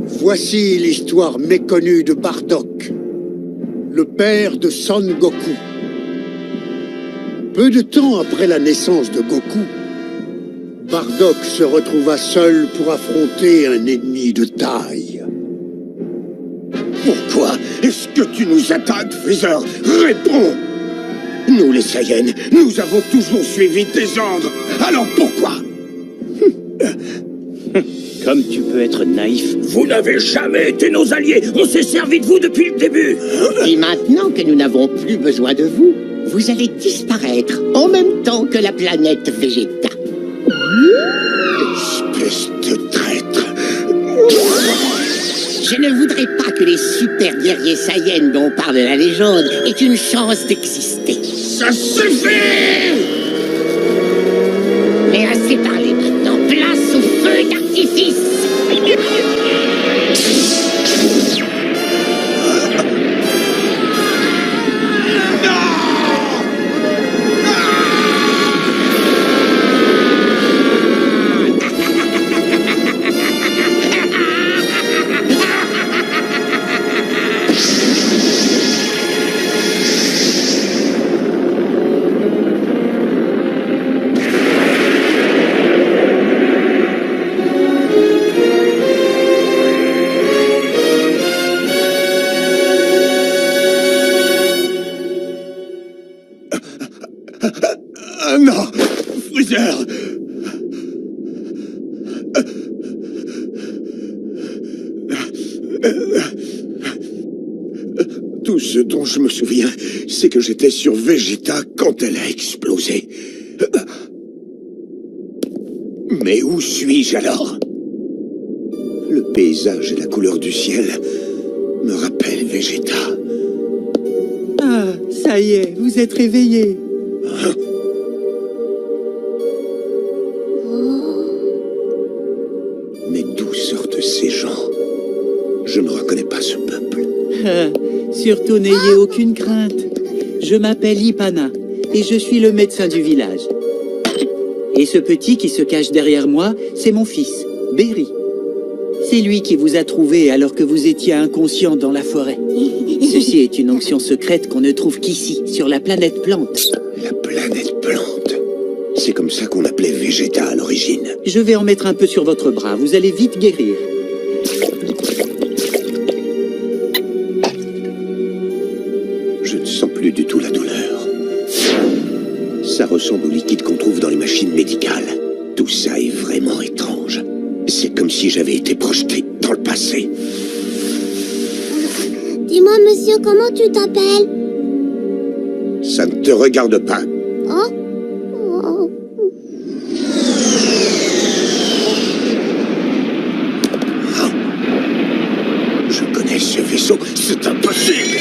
Voici l'histoire méconnue de Bardock, le père de Son Goku. Peu de temps après la naissance de Goku, Bardock se retrouva seul pour affronter un ennemi de taille. Pourquoi est-ce que tu nous attaques, Freezer? Réponds! Nous, les Saiyans, nous avons toujours suivi tes ordres. Alors pourquoi? Comme tu peux être naïf. Vous n'avez jamais été nos alliés. On s'est servi de vous depuis le début. Et maintenant que nous n'avons plus besoin de vous, vous allez disparaître en même temps que la planète Vegeta. Espèce de traître. Je ne voudrais pas que les super guerriers Saiyans dont parle la légende aient une chance d'exister. Ça suffit! Mais assez parlé maintenant, place au feu d'artifice! Non! Freezer! Tout ce dont je me souviens, c'est que j'étais sur Vegeta quand elle a explosé. Mais où suis-je alors? Le paysage et la couleur du ciel me rappellent Vegeta. Ah, ça y est, vous êtes réveillé. Mais d'où sortent ces gens? Je ne reconnais pas ce peuple. Surtout n'ayez aucune crainte. Je m'appelle Ipana et je suis le médecin du village. Et ce petit qui se cache derrière moi, c'est mon fils, Berry. C'est lui qui vous a trouvé alors que vous étiez inconscient dans la forêt. Ceci est une onction secrète qu'on ne trouve qu'ici, sur la planète Plante. La planète Plante. C'est comme ça qu'on appelait Vegeta à l'origine. Je vais en mettre un peu sur votre bras, vous allez vite guérir. Je ne sens plus du tout la douleur. Ça ressemble au liquide qu'on trouve dans les machines médicales. Tout ça est vraiment étrange. C'est comme si j'avais été projeté dans le passé. Dis-moi, monsieur, comment tu t'appelles? Ça ne te regarde pas. Oh? Oh. Je connais ce vaisseau, c'est impossible.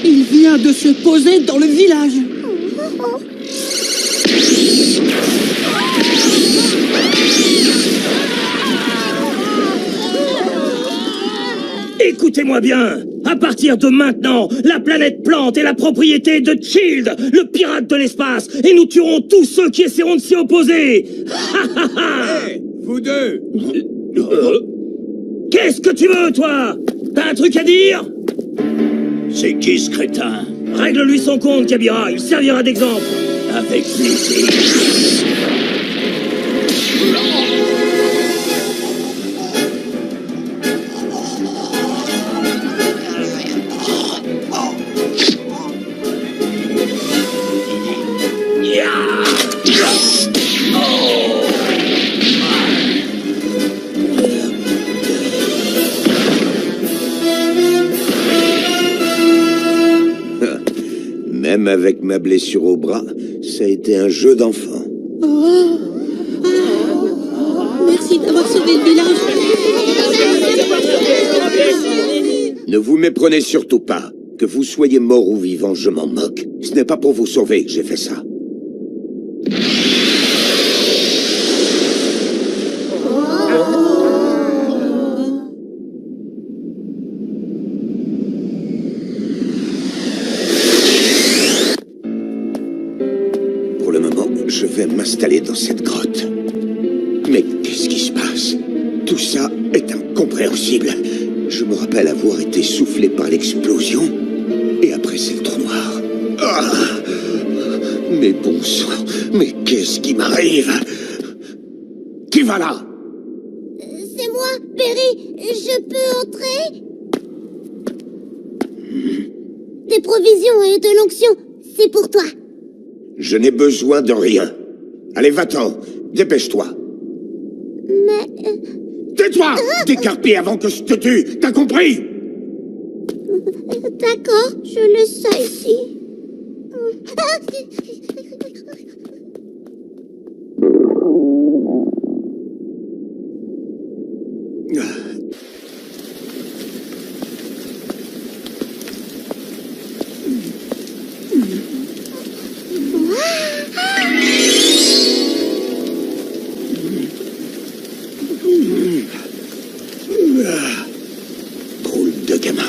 Il vient de se poser dans le village. Écoutez-moi bien. À partir de maintenant, la planète Plante est la propriété de Shield, le pirate de l'espace, et nous tuerons tous ceux qui essaieront de s'y opposer. Hé, vous deux! Qu'est-ce que tu veux, toi? T'as un truc à dire? C'est qui ce crétin? Règle-lui son compte, Kabira, il servira d'exemple. Avec plaisir. Même avec ma blessure au bras, ça a été un jeu d'enfant. Merci d'avoir sauvé le village. Ne vous méprenez surtout pas. Que vous soyez mort ou vivant, je m'en moque. Ce n'est pas pour vous sauver que j'ai fait ça. Pour le moment, je vais m'installer dans cette grotte. incompréhensible. Je me rappelle avoir été soufflé par l'explosion, et après c'est le trou noir. Ah, mais bon sang, mais qu'est-ce qui m'arrive? Qui va là? C'est moi, Berry. Je peux entrer? Des provisions et de l'onction, c'est pour toi. Je n'ai besoin de rien. Allez, va-t'en, dépêche-toi. Mais... Tais-toi, décarpé avant que je te tue, t'as compris? D'accord, je laisse ça ici. Drôle de gamin.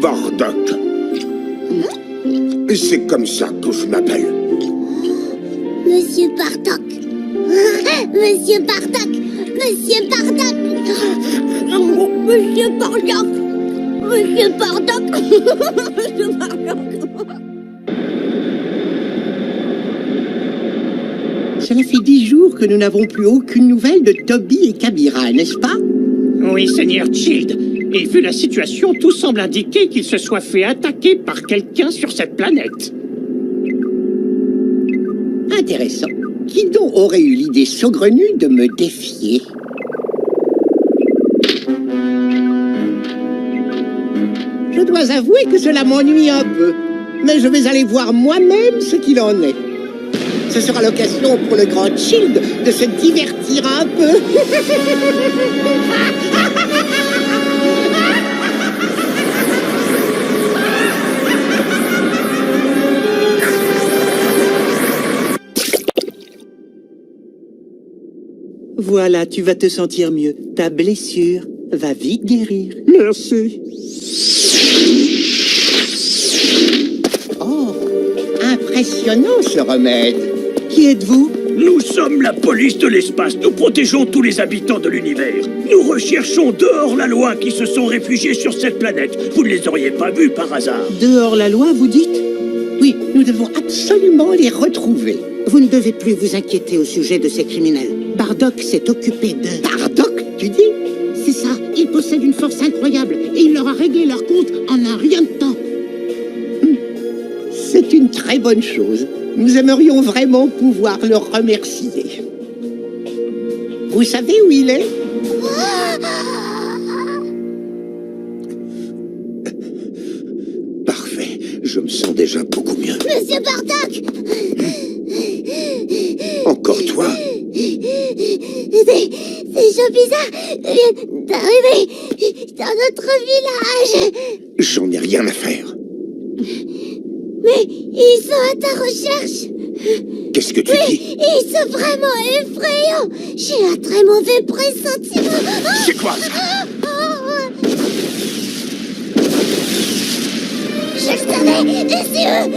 Bardock. C'est comme ça que je m'appelle. Monsieur Bardock. Monsieur Bardock. Monsieur Bardock. Monsieur Bardock. Monsieur Bardock. Monsieur Bardock. Cela fait 10 jours que nous n'avons plus aucune nouvelle de Toby et Kabira, n'est-ce pas? Oui, Seigneur Child. Et vu la situation, tout semble indiquer qu'il se soit fait attaquer par quelqu'un sur cette planète. Intéressant. Qui donc aurait eu l'idée saugrenue de me défier? Je dois avouer que cela m'ennuie un peu. Mais je vais aller voir moi-même ce qu'il en est. Ce sera l'occasion pour le grand Child de se divertir un peu. Voilà, tu vas te sentir mieux. Ta blessure va vite guérir. Merci. Oh, impressionnant ce remède. Qui êtes-vous? Nous sommes la police de l'espace. Nous protégeons tous les habitants de l'univers. Nous recherchons dehors la loi qui se sont réfugiés sur cette planète. Vous ne les auriez pas vus par hasard. Dehors la loi, vous dites? Oui, nous devons absolument les retrouver. Vous ne devez plus vous inquiéter au sujet de ces criminels. Bardock s'est occupé d'eux. Bardock, tu dis? C'est ça, il possède une force incroyable et il leur a réglé leur compte en un rien de temps. C'est une très bonne chose. Nous aimerions vraiment pouvoir le remercier. Vous savez où il est? Parfait, je me sens déjà beaucoup mieux. Monsieur Bardock. Encore toi? Ces gens bizarres viennent d'arriver dans notre village. J'en ai rien à faire. Mais ils sont à ta recherche. Qu'est-ce que tu dis? Ils sont vraiment effrayants. J'ai un très mauvais pressentiment. C'est quoi ça? Je le savais, et c'est eux.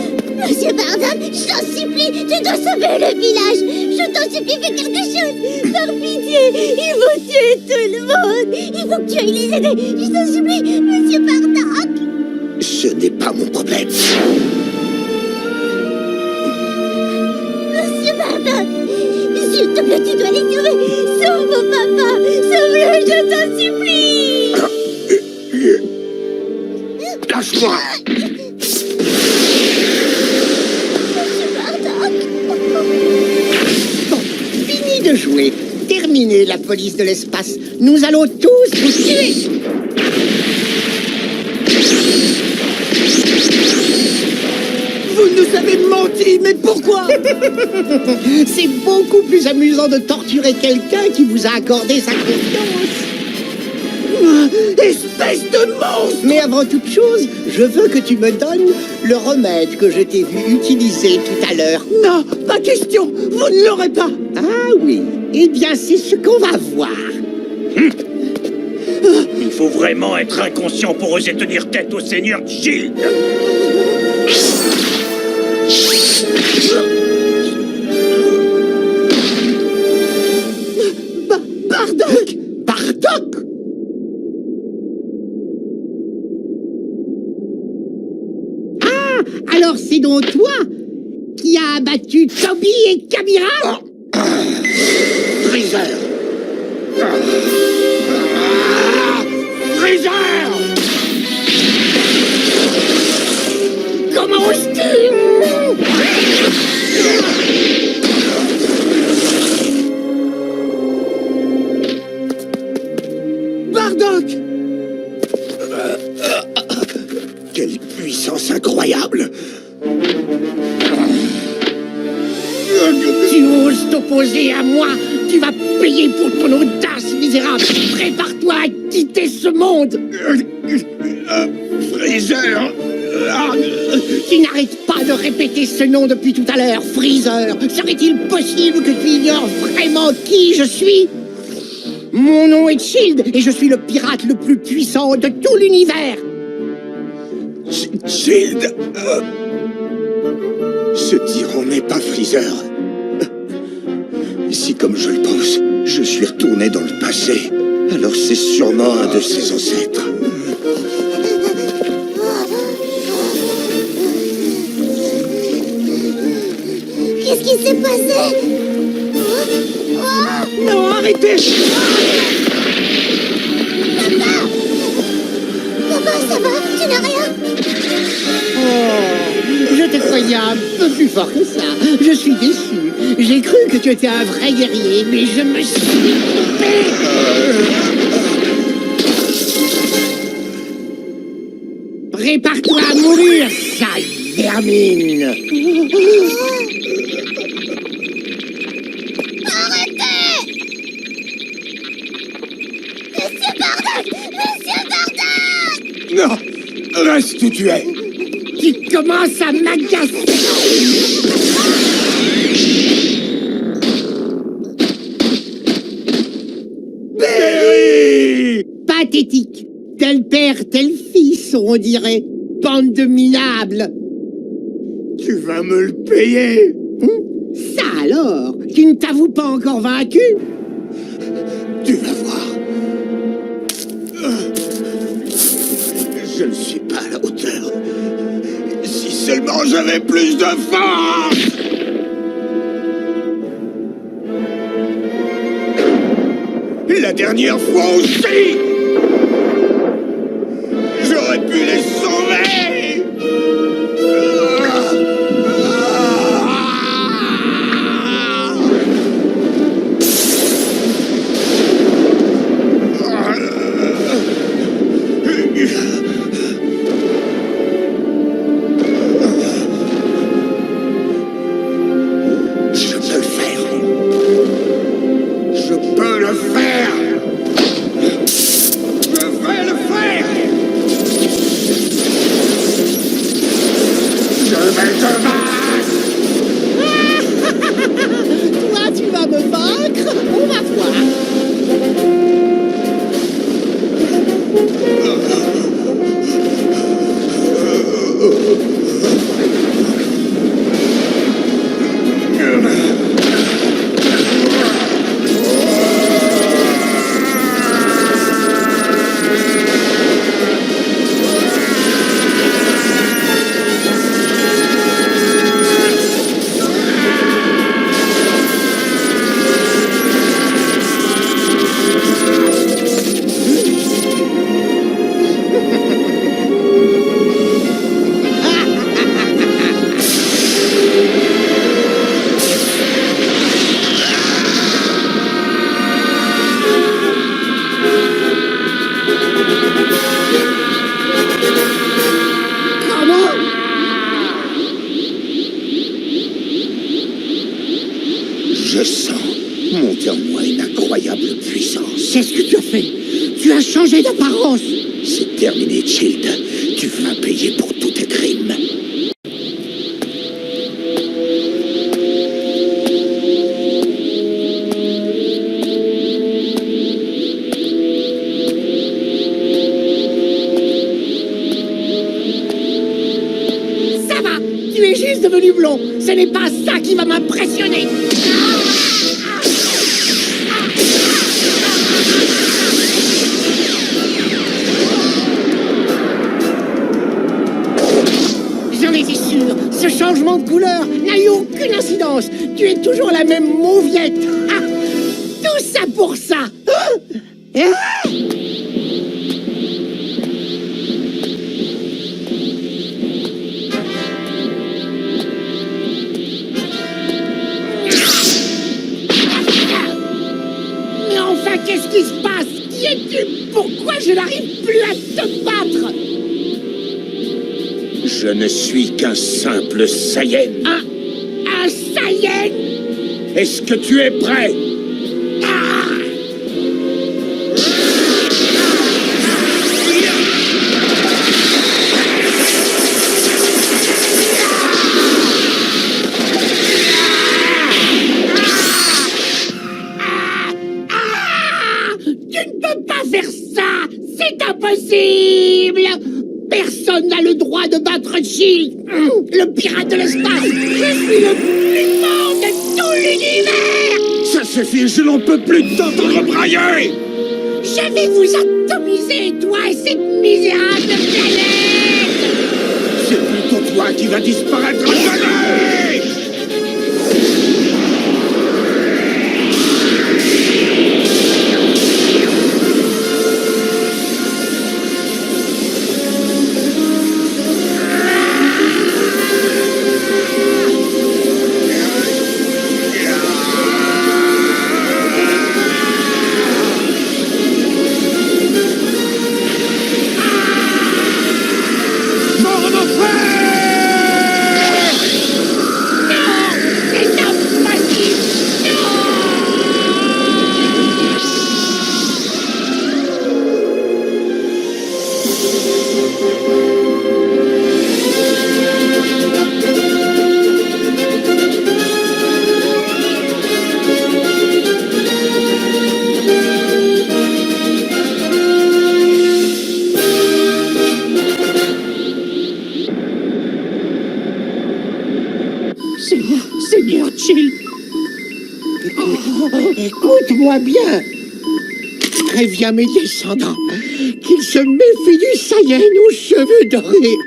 Monsieur Bardock, je t'en supplie, tu dois sauver le village. Je t'en supplie, fais quelque chose. Par pitié, ils vont tuer tout le monde. Il faut que tu ailles les aider. Je t'en supplie, Monsieur Bardock. Ce n'est pas mon problème. Monsieur Bardock, s'il te plaît, tu dois les sauver. Sauve mon papa, sauve-le, je t'en supplie. Lâche-moi! Bon, fini de jouer. Terminez la police de l'espace. Nous allons tous vous tuer. menti, mais pourquoi? C'est beaucoup plus amusant de torturer quelqu'un qui vous a accordé sa confiance. Espèce de monstre! Mais avant toute chose, je veux que tu me donnes le remède que je t'ai vu utiliser tout à l'heure. Non, pas question, vous ne l'aurez pas. Ah oui, eh bien c'est ce qu'on va voir. Il faut vraiment être inconscient pour oser tenir tête au Seigneur Shield. Bardock! Bardock! Ah! Alors c'est donc toi qui as abattu Toby et Kabira? Freezer! Freezer! Comment oses-tu? Bardock! Quelle puissance incroyable! Tu oses t'opposer à moi? Tu vas payer pour ton audace, misérable! Prépare-toi à quitter ce monde! Freezer! Tu n'arrêtes pas de répéter ce nom depuis tout à l'heure, Freezer! Serait-il possible que tu ignores vraiment qui je suis? Mon nom est Shield et je suis le pirate le plus puissant de tout l'univers! Shield! Ce tyran n'est pas Freezer. Si, comme je le pense, je suis retourné dans le passé, alors c'est sûrement un de ses ancêtres. Qu'est-ce qui s'est passé? Non, arrêtez! Papa, ça va? Tu n'as rien? Oh, je te croyais un peu plus fort que ça. Je suis déçu. J'ai cru que tu étais un vrai guerrier, mais je me suis trompé. Prépare-toi à mourir, sale vermine. Arrêtez! Monsieur Bardock! Monsieur Bardock! Non! Reste où tu es! Tu commences à m'agacer. Berry! Pathétique. Tel père, tel fils, on dirait. Bande de minables. Tu vas me le payer! Ça alors? Tu ne t'avoues pas encore vaincu? Tu vas voir. Je ne suis pas à la hauteur. Si seulement j'avais plus de force! La dernière fois aussi! J'aurais pu les sauver! Toi, tu vas me vaincre? On va voir. sais ce que tu as fait. Tu as changé d'apparence. C'est terminé, Shield. Tu vas payer pour tous tes crimes. Ça va, tu es juste devenu blond. Ce n'est pas ça qui va m'impressionner. J'en étais sûr, ce changement de couleur n'a eu aucune incidence. Tu es toujours la même mauviette. Ah, tout ça pour ça. Ah. Mais enfin, qu'est-ce qui se passe? Qui es-tu? Pourquoi je n'arrive plus à te battre? Je ne suis qu'un simple Saiyan. Un Saiyan? Est-ce que tu es prêt? Ah! Tu ne peux pas faire ça! C'est impossible! Personne n'a le droit de battre Shield, le pirate de l'espace! Je suis le plus fort de tout l'univers! Ça suffit, je n'en peux plus t'entendre brailler! Je vais vous atomiser, toi et cette misérable planète! C'est plutôt toi qui vas disparaître à jamais! Seigneur Chill. Écoute-moi bien. Préviens mes descendants qu'ils se méfient du Saiyan aux cheveux dorés.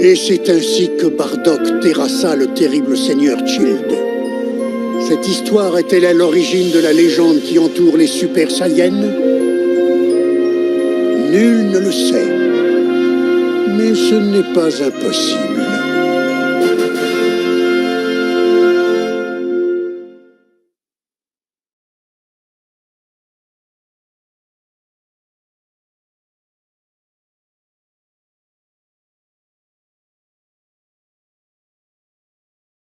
Et c'est ainsi que Bardock terrassa le terrible seigneur Child. Cette histoire est-elle à l'origine de la légende qui entoure les Super Saiyans? Nul ne le sait. Mais ce n'est pas impossible.